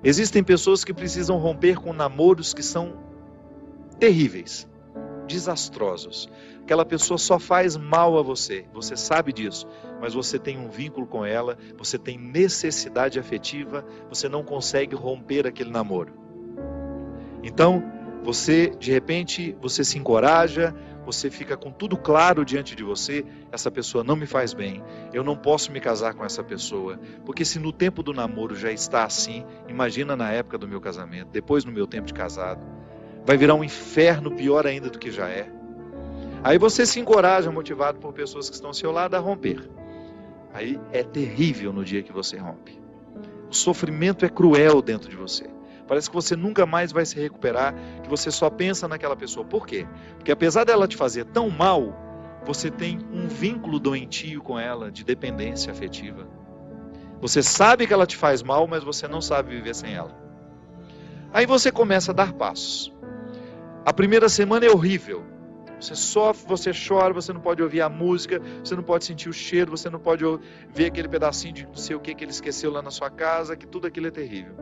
Existem pessoas que precisam romper com namoros que são terríveis, desastrosos. Aquela pessoa só faz mal a você, você sabe disso, mas você tem um vínculo com ela, você tem necessidade afetiva, você não consegue romper aquele namoro. Então, de repente, você se encoraja, você fica com tudo claro diante de você, essa pessoa não me faz bem, eu não posso me casar com essa pessoa, porque se no tempo do namoro já está assim, imagina na época do meu casamento, depois no meu tempo de casado, vai virar um inferno pior ainda do que já é. Aí você se encoraja, motivado por pessoas que estão ao seu lado, a romper. Aí é terrível no dia que você rompe. O sofrimento é cruel dentro de você. Parece que você nunca mais vai se recuperar, que você só pensa naquela pessoa. Por quê? Porque apesar dela te fazer tão mal, você tem um vínculo doentio com ela, de dependência afetiva. Você sabe que ela te faz mal, mas você não sabe viver sem ela. Aí você começa a dar passos. A primeira semana é horrível. Você sofre, você chora, você não pode ouvir a música, você não pode sentir o cheiro, você não pode ver aquele pedacinho de não sei o que ele esqueceu lá na sua casa, que tudo aquilo é terrível.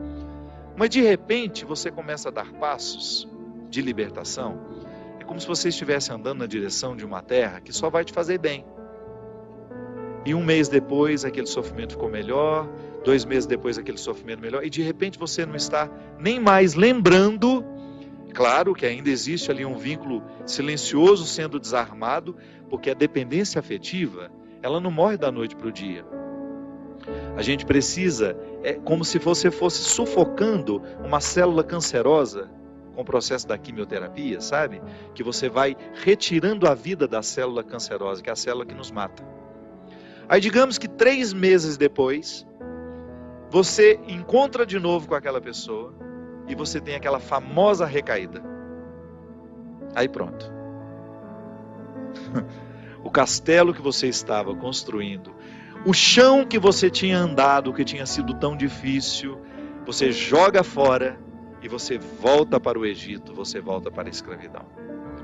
Mas de repente você começa a dar passos de libertação. É como se você estivesse andando na direção de uma terra que só vai te fazer bem. E um mês depois aquele sofrimento ficou melhor, 2 meses depois aquele sofrimento melhor, e de repente você não está nem mais lembrando. Claro que ainda existe ali um vínculo silencioso sendo desarmado, porque a dependência afetiva, ela não morre da noite para o dia. A gente precisa, é como se você fosse sufocando uma célula cancerosa com o processo da quimioterapia, sabe? Que você vai retirando a vida da célula cancerosa, que é a célula que nos mata. Aí digamos que 3 meses depois, você encontra de novo com aquela pessoa e você tem aquela famosa recaída. Aí pronto. O castelo que você estava construindo, o chão que você tinha andado, que tinha sido tão difícil, você joga fora e você volta para o Egito, você volta para a escravidão.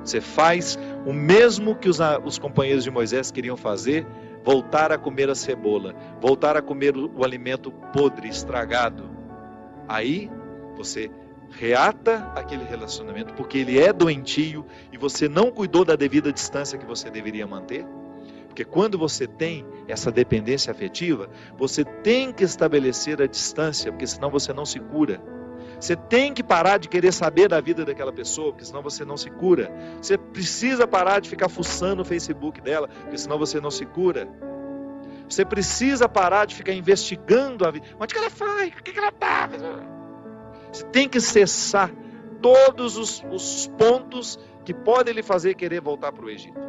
Você faz o mesmo que os companheiros de Moisés queriam fazer, voltar a comer a cebola, voltar a comer o alimento podre, estragado. Aí você reata aquele relacionamento, porque ele é doentio e você não cuidou da devida distância que você deveria manter. Porque quando você tem essa dependência afetiva, você tem que estabelecer a distância, porque senão você não se cura. Você tem que parar de querer saber da vida daquela pessoa, porque senão você não se cura. Você precisa parar de ficar fuçando o Facebook dela, porque senão você não se cura. Você precisa parar de ficar investigando a vida. Onde que ela foi? O que ela está? Você tem que cessar todos os pontos que podem lhe fazer querer voltar para o Egito.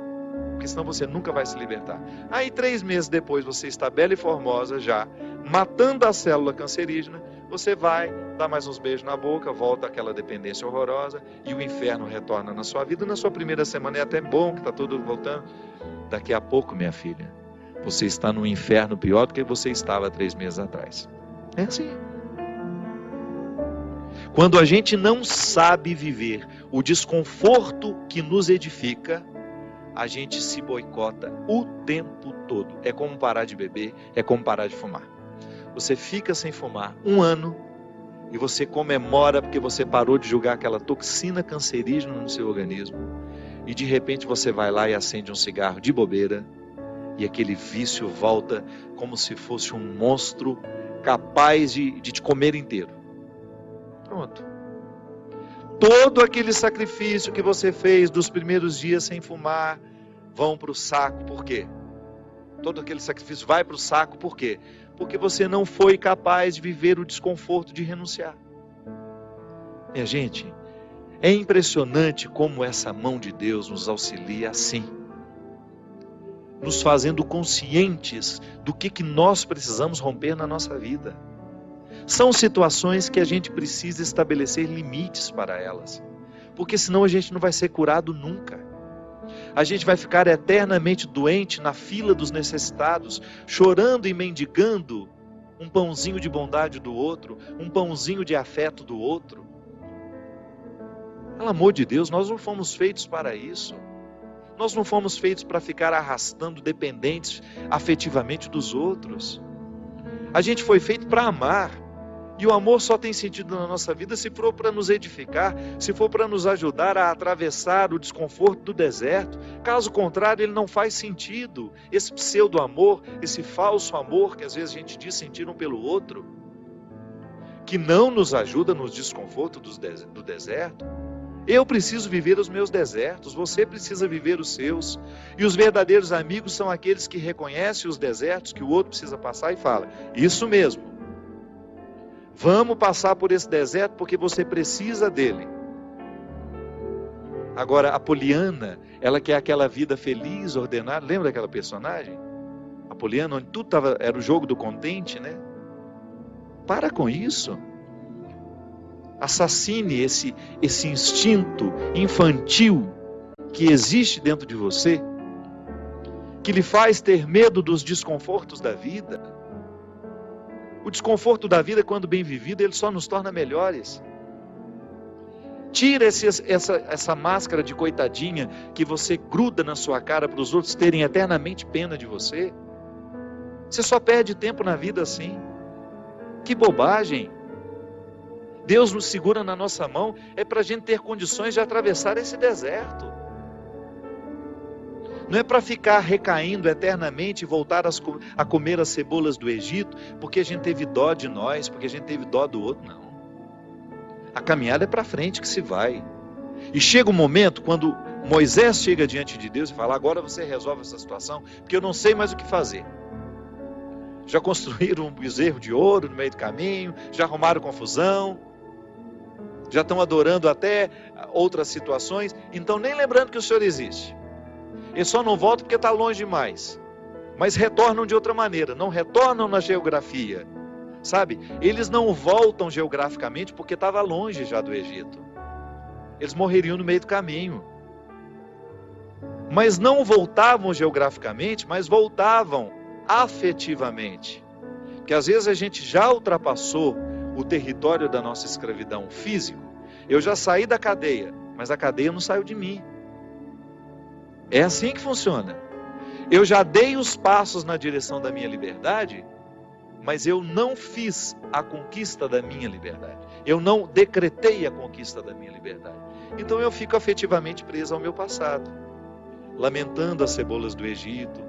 Porque senão você nunca vai se libertar. Aí 3 meses depois você está bela e formosa já, matando a célula cancerígena, você vai dar mais uns beijos na boca, volta àquela dependência horrorosa e o inferno retorna na sua vida. Na sua primeira semana é até bom que está tudo voltando. Daqui a pouco, minha filha, você está num inferno pior do que você estava 3 meses atrás. É assim. Quando a gente não sabe viver o desconforto que nos edifica, a gente se boicota o tempo todo. É como parar de beber, é como parar de fumar. Você fica sem fumar 1 ano e você comemora porque você parou de jogar aquela toxina cancerígena no seu organismo. E de repente você vai lá e acende um cigarro de bobeira e aquele vício volta como se fosse um monstro capaz de te comer inteiro. Pronto. Todo aquele sacrifício que você fez dos primeiros dias sem fumar vão para o saco. Por quê? Todo aquele sacrifício vai para o saco. Por quê? Porque você não foi capaz de viver o desconforto de renunciar. Minha gente, é impressionante como essa mão de Deus nos auxilia assim, nos fazendo conscientes do que nós precisamos romper na nossa vida. São situações que a gente precisa estabelecer limites para elas, porque senão a gente não vai ser curado nunca. A gente vai ficar eternamente doente na fila dos necessitados, chorando e mendigando um pãozinho de bondade do outro, um pãozinho de afeto do outro. Pelo amor de Deus, nós não fomos feitos para isso. Nós não fomos feitos para ficar arrastando dependentes afetivamente dos outros. A gente foi feito para amar. E o amor só tem sentido na nossa vida se for para nos edificar, se for para nos ajudar a atravessar o desconforto do deserto. Caso contrário, ele não faz sentido. Esse pseudo-amor, esse falso amor que às vezes a gente diz sentir um pelo outro, que não nos ajuda nos desconfortos do deserto. Eu preciso viver os meus desertos, você precisa viver os seus. E os verdadeiros amigos são aqueles que reconhecem os desertos que o outro precisa passar e fala: isso mesmo. Vamos passar por esse deserto porque você precisa dele. Agora, a Poliana, ela quer aquela vida feliz, ordenada. Lembra daquela personagem? A Poliana, onde tudo era o jogo do contente, né? Para com isso. Assassine esse instinto infantil que existe dentro de você, que lhe faz ter medo dos desconfortos da vida. O desconforto da vida, quando bem vivido, ele só nos torna melhores. Tira essa máscara de coitadinha que você gruda na sua cara para os outros terem eternamente pena de você. Você só perde tempo na vida assim. Que bobagem! Deus nos segura na nossa mão é para a gente ter condições de atravessar esse deserto. Não é para ficar recaindo eternamente e voltar a comer as cebolas do Egito, porque a gente teve dó de nós, porque a gente teve dó do outro, não. A caminhada é para frente que se vai. E chega um momento quando Moisés chega diante de Deus e fala: agora você resolve essa situação, porque eu não sei mais o que fazer. Já construíram um bezerro de ouro no meio do caminho, já arrumaram confusão, já estão adorando até outras situações, então nem lembrando que o Senhor existe. Eles só não voltam porque está longe demais. Mas retornam de outra maneira, não retornam na geografia. Sabe? Eles não voltam geograficamente porque estava longe já do Egito. Eles morreriam no meio do caminho. Mas não voltavam geograficamente, mas voltavam afetivamente. Porque às vezes a gente já ultrapassou o território da nossa escravidão físico. Eu já saí da cadeia, mas a cadeia não saiu de mim. É assim que funciona. Eu já dei os passos na direção da minha liberdade, mas eu não fiz a conquista da minha liberdade. Eu não decretei a conquista da minha liberdade. Então eu fico afetivamente preso ao meu passado, lamentando as cebolas do Egito,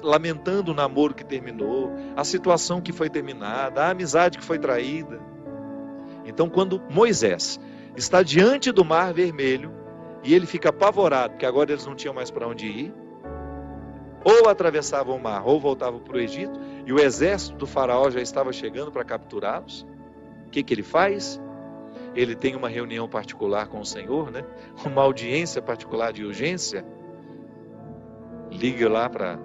lamentando o namoro que terminou, a situação que foi terminada, a amizade que foi traída. Então, quando Moisés está diante do Mar Vermelho, e ele fica apavorado, porque agora eles não tinham mais para onde ir, ou atravessavam o mar, ou voltavam para o Egito, e o exército do faraó já estava chegando para capturá-los. O que ele faz? Ele tem uma reunião particular com o Senhor, né? Uma audiência particular de urgência. Liga lá para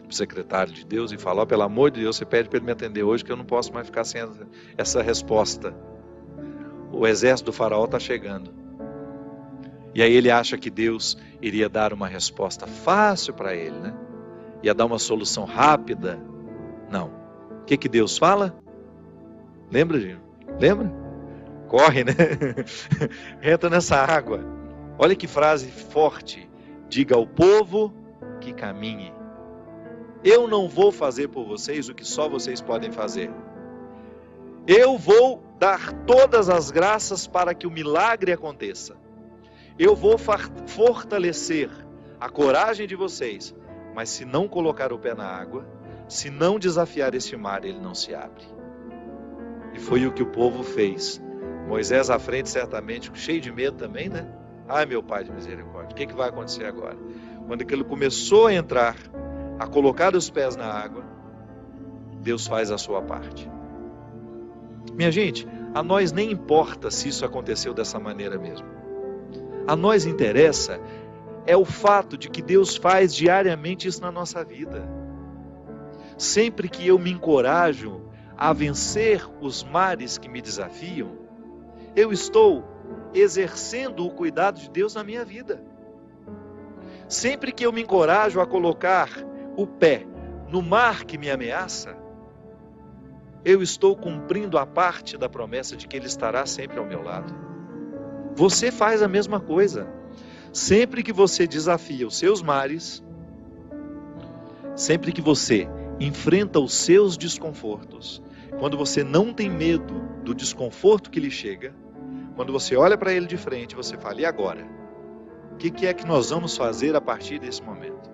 o secretário de Deus e fala: pelo amor de Deus, você pede para ele me atender hoje, que eu não posso mais ficar sem essa resposta. O exército do faraó está chegando. E aí ele acha que Deus iria dar uma resposta fácil para ele, né? Ia dar uma solução rápida. Não. O que Deus fala? Lembra, gente? Lembra? Corre, né? Entra nessa água. Olha que frase forte. Diga ao povo que caminhe. Eu não vou fazer por vocês o que só vocês podem fazer. Eu vou dar todas as graças para que o milagre aconteça. Eu vou fortalecer a coragem de vocês, mas se não colocar o pé na água, se não desafiar este mar, ele não se abre. E foi o que o povo fez. Moisés à frente, certamente, cheio de medo também, né? Ai, meu Pai de misericórdia, o que vai acontecer agora? Quando ele começou a entrar, a colocar os pés na água, Deus faz a sua parte. Minha gente, a nós nem importa se isso aconteceu dessa maneira mesmo. A nós interessa é o fato de que Deus faz diariamente isso na nossa vida. Sempre que eu me encorajo a vencer os mares que me desafiam, eu estou exercendo o cuidado de Deus na minha vida. Sempre que eu me encorajo a colocar o pé no mar que me ameaça, eu estou cumprindo a parte da promessa de que Ele estará sempre ao meu lado. Você faz a mesma coisa. Sempre que você desafia os seus mares, sempre que você enfrenta os seus desconfortos, Quando você não tem medo do desconforto que lhe chega, quando você olha para ele de frente, você fala: e agora? O que é que nós vamos fazer a partir desse momento?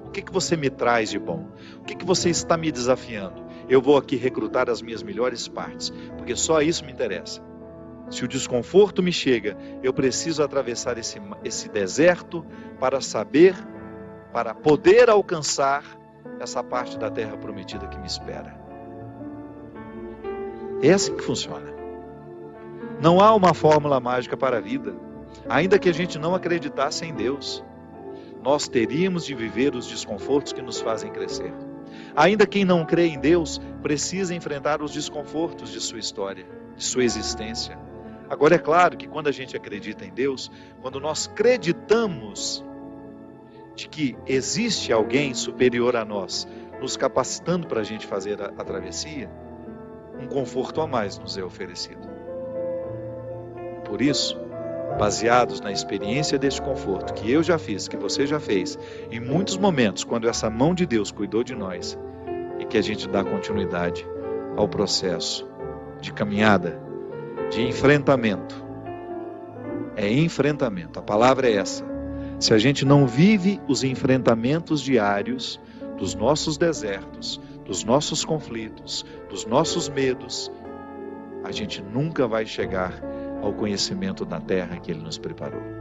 O que você me traz de bom? O que você está me desafiando? Eu vou aqui recrutar as minhas melhores partes, porque só isso me interessa. Se o desconforto me chega, eu preciso atravessar esse deserto para saber, para poder alcançar essa parte da terra prometida que me espera. É assim que funciona. Não há uma fórmula mágica para a vida. Ainda que a gente não acreditasse em Deus, nós teríamos de viver os desconfortos que nos fazem crescer. Ainda quem não crê em Deus precisa enfrentar os desconfortos de sua história, de sua existência. Agora é claro que quando a gente acredita em Deus, quando nós acreditamos de que existe alguém superior a nós, nos capacitando para a gente fazer a travessia, um conforto a mais nos é oferecido. Por isso, baseados na experiência deste conforto que eu já fiz, que você já fez, em muitos momentos, quando essa mão de Deus cuidou de nós, e que a gente dá continuidade ao processo de caminhada, de enfrentamento. É enfrentamento, a palavra é essa. Se a gente não vive os enfrentamentos diários dos nossos desertos, dos nossos conflitos, dos nossos medos, a gente nunca vai chegar ao conhecimento da terra que Ele nos preparou.